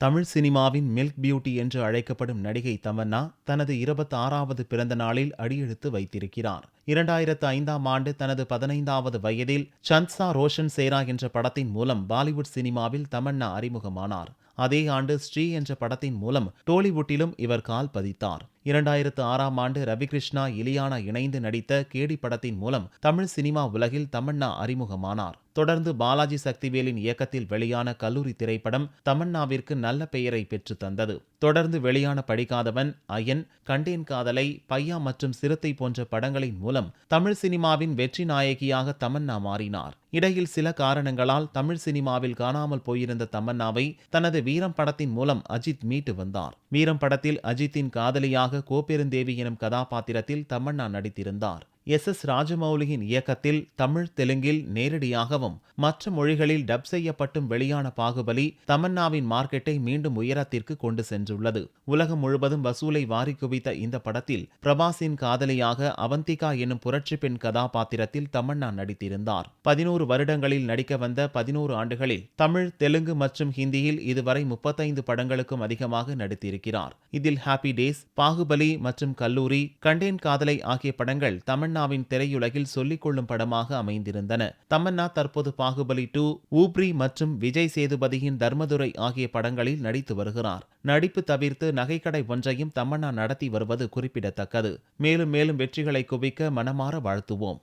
தமிழ் சினிமாவின் milk beauty என்று அழைக்கப்படும் நடிகை தமன்னா தனது 26வது பிறந்த நாளில் அடியெடுத்து வைத்திருக்கிறார். 2005ஆம் ஆண்டு தனது 15வது வயதில் சந்த்சா ரோஷன் சேரா என்ற படத்தின் மூலம் பாலிவுட் சினிமாவில் தமன்னா அறிமுகமானார். அதே ஆண்டு ஸ்ரீ என்ற படத்தின் மூலம் டோலிவுட்டிலும் இவர் கால் பதித்தார். 2006ஆம் ஆண்டு ரவிகிருஷ்ணா இலியானா இணைந்து நடித்த கேடி படத்தின் மூலம் தமிழ் சினிமா உலகில் தமன்னா அறிமுகமானார். தொடர்ந்து பாலாஜி சக்திவேலின் இயக்கத்தில் வெளியான கல்லூரி திரைப்படம் தமன்னாவிற்கு நல்ல பெயரை பெற்று தந்தது. தொடர்ந்து வெளியான படிக்காதவன், அயன், கண்டேன் காதலை, பையா மற்றும் சிறுத்தை போன்ற படங்களின் மூலம் தமிழ் சினிமாவின் வெற்றி நாயகியாக தமன்னா மாறினார். இடையில் சில காரணங்களால் தமிழ் சினிமாவில் காணாமல் போயிருந்த தமன்னாவை தனது வீரம் படத்தின் மூலம் அஜித் மீட்டு வந்தார். வீரம் படத்தில் அஜித்தின் காதலியாக கோப்பெருந்தேவி எனும் கதாபாத்திரத்தில் தமன்னா நடித்திருந்தார். எஸ். ராஜமௌலியின் இயக்கத்தில் தமிழ், தெலுங்கில் நேரடியாகவும் மற்ற மொழிகளில் டப் செய்யப்பட்டும் வெளியான பாகுபலி தமன்னாவின் மார்க்கெட்டை மீண்டும் உயரத்திற்கு கொண்டு சென்றுள்ளது. உலகம் முழுவதும் வசூலை வாரி குவித்த இந்த படத்தில் பிரபாஸின் காதலியாக அவந்திகா என்னும் புரட்சி பெண் கதாபாத்திரத்தில் தமன்னா நடித்திருந்தார். 11 வருடங்களில் நடிக்க வந்த 11 ஆண்டுகளில் தமிழ், தெலுங்கு மற்றும் ஹிந்தியில் இதுவரை 35 படங்களுக்கும் அதிகமாக நடித்திருக்கிறார். இதில் ஹாப்பி டேஸ், பாகுபலி மற்றும் கல்லூரி, கண்டேன் காதலை ஆகிய படங்கள் தமன்னாவின் திரையுலகில் சொல்லிக் கொள்ளும் படமாக அமைந்திருந்தன. தமன்னா தற்போது பாகுபலி 2, ஊப்ரி மற்றும் விஜய் சேதுபதியின் தர்மதுரை ஆகிய படங்களில் நடித்து வருகிறார். நடிப்பு தவிர்த்து நகைக்கடை ஒன்றையும் தமன்னா நடத்தி வருவது குறிப்பிடத்தக்கது. மேலும் மேலும் வெற்றிகளை குவிக்க மனமாற வாழ்த்துவோம்.